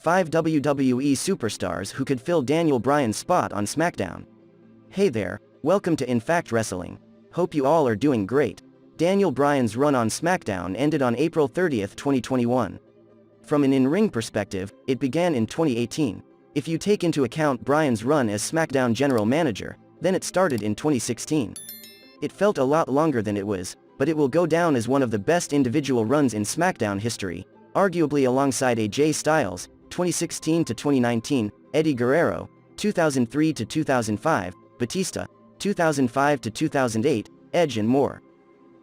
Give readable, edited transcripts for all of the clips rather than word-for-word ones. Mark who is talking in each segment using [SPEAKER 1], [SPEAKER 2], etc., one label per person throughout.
[SPEAKER 1] 5 WWE superstars who could fill Daniel Bryan's spot on SmackDown. Hey there, welcome to In Fact Wrestling. Hope you all are doing great. Daniel Bryan's run on SmackDown ended on April 30, 2021. From an in-ring perspective, it began in 2018. If you take into account Bryan's run as SmackDown General Manager, then it started in 2016. It felt a lot longer than it was, but it will go down as one of the best individual runs in SmackDown history, arguably alongside AJ Styles, 2016 to 2019, Eddie Guerrero, 2003 to 2005, Batista, 2005 to 2008, Edge and more.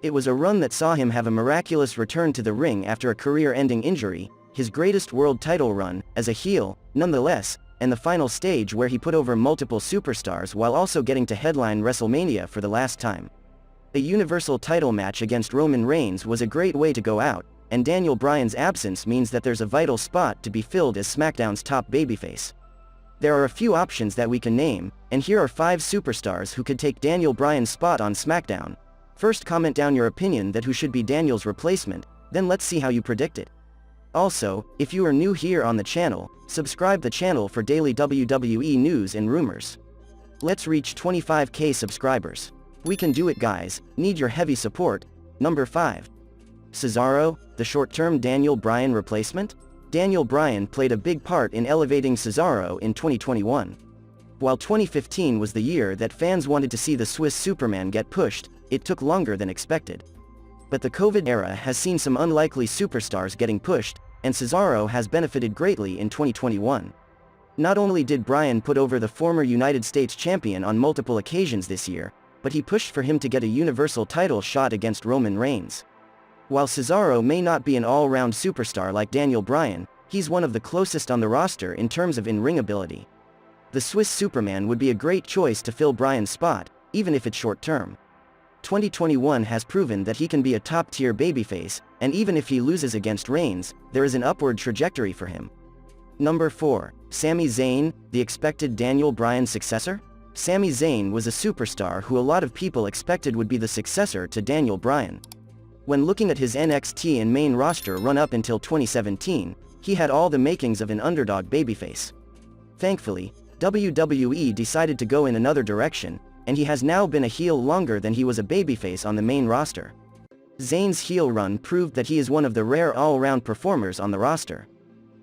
[SPEAKER 1] It was a run that saw him have a miraculous return to the ring after a career-ending injury, his greatest world title run, as a heel, nonetheless, and the final stage where he put over multiple superstars while also getting to headline WrestleMania for the last time. A Universal title match against Roman Reigns was a great way to go out, and Daniel Bryan's absence means that there's a vital spot to be filled as SmackDown's top babyface. There are a few options that we can name, and here are 5 superstars who could take Daniel Bryan's spot on SmackDown. First, comment down your opinion that who should be Daniel's replacement, then let's see how you predict it. Also, if you are new here on the channel, subscribe the channel for daily WWE news and rumors. Let's reach 25k subscribers. We can do it, guys, need your heavy support. Number 5. Cesaro, the short-term Daniel Bryan replacement? Daniel Bryan played a big part in elevating Cesaro in 2021. While 2015 was the year that fans wanted to see the Swiss Superman get pushed, it took longer than expected. But the COVID era has seen some unlikely superstars getting pushed, and Cesaro has benefited greatly in 2021. Not only did Bryan put over the former United States champion on multiple occasions this year, but he pushed for him to get a Universal title shot against Roman Reigns. While Cesaro may not be an all-round superstar like Daniel Bryan, he's one of the closest on the roster in terms of in-ring ability. The Swiss Superman would be a great choice to fill Bryan's spot, even if it's short-term. 2021 has proven that he can be a top-tier babyface, and even if he loses against Reigns, there is an upward trajectory for him. Number 4. Sami Zayn, the expected Daniel Bryan successor? Sami Zayn was a superstar who a lot of people expected would be the successor to Daniel Bryan. When looking at his NXT and main roster run up until 2017, he had all the makings of an underdog babyface. Thankfully, WWE decided to go in another direction, and he has now been a heel longer than he was a babyface on the main roster. Zayn's heel run proved that he is one of the rare all-around performers on the roster.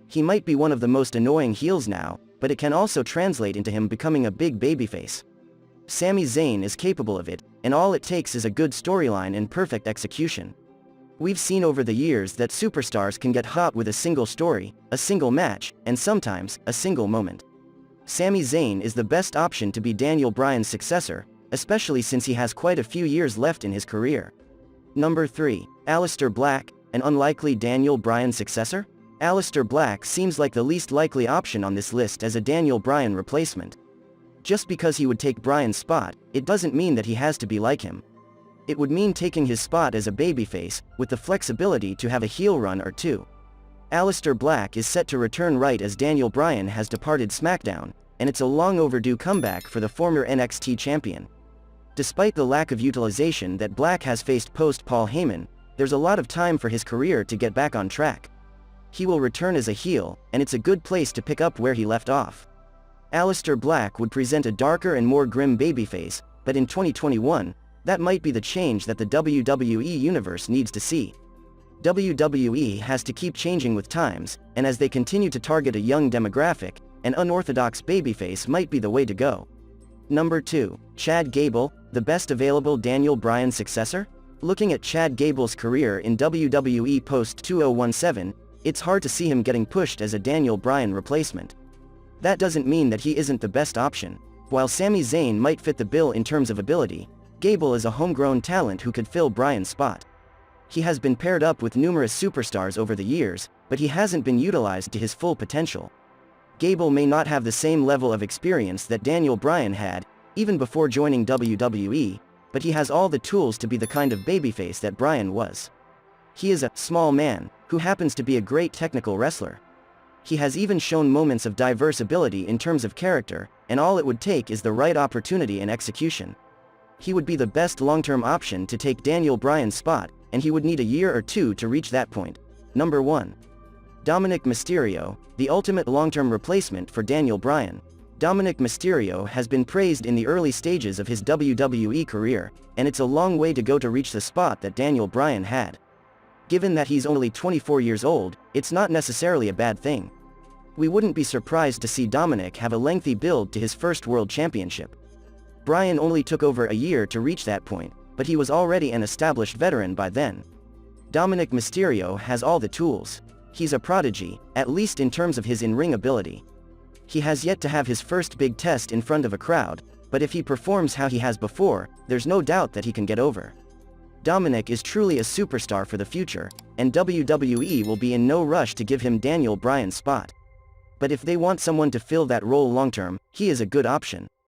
[SPEAKER 1] He might be one of the most annoying heels now, but it can also translate into him becoming a big babyface. Sami Zayn is capable of it, and all it takes is a good storyline and perfect execution. We've seen over the years that superstars can get hot with a single story, a single match, and sometimes, a single moment. Sami Zayn is the best option to be Daniel Bryan's successor, especially since he has quite a few years left in his career. Number 3. Aleister Black, an unlikely Daniel Bryan successor? Aleister Black seems like the least likely option on this list as a Daniel Bryan replacement. Just because he would take Bryan's spot, it doesn't mean that he has to be like him. It would mean taking his spot as a babyface, with the flexibility to have a heel run or two. Aleister Black is set to return right as Daniel Bryan has departed SmackDown, and it's a long overdue comeback for the former NXT champion. Despite the lack of utilization that Black has faced post-Paul Heyman, there's a lot of time for his career to get back on track. He will return as a heel, and it's a good place to pick up where he left off. Aleister Black would present a darker and more grim babyface, but in 2021, that might be the change that the WWE Universe needs to see. WWE has to keep changing with times, and as they continue to target a young demographic, an unorthodox babyface might be the way to go. Number 2. Chad Gable, the best available Daniel Bryan successor? Looking at Chad Gable's career in WWE post-2017, it's hard to see him getting pushed as a Daniel Bryan replacement. That doesn't mean that he isn't the best option. While Sami Zayn might fit the bill in terms of ability, Gable is a homegrown talent who could fill Bryan's spot. He has been paired up with numerous superstars over the years, but he hasn't been utilized to his full potential. Gable may not have the same level of experience that Daniel Bryan had, even before joining WWE, but he has all the tools to be the kind of babyface that Bryan was. He is a small man, who happens to be a great technical wrestler. He has even shown moments of diverse ability in terms of character, and all it would take is the right opportunity and execution. He would be the best long-term option to take Daniel Bryan's spot, and he would need a year or two to reach that point. Number 1. Dominic Mysterio, the ultimate long-term replacement for Daniel Bryan. Dominic Mysterio has been praised in the early stages of his WWE career, and it's a long way to go to reach the spot that Daniel Bryan had. Given that he's only 24 years old, it's not necessarily a bad thing. We wouldn't be surprised to see Dominic have a lengthy build to his first world championship. Bryan only took over a year to reach that point, but he was already an established veteran by then. Dominic Mysterio has all the tools. He's a prodigy, at least in terms of his in-ring ability. He has yet to have his first big test in front of a crowd, but if he performs how he has before, there's no doubt that he can get over. Dominic is truly a superstar for the future, and WWE will be in no rush to give him Daniel Bryan's spot. But if they want someone to fill that role long-term, he is a good option.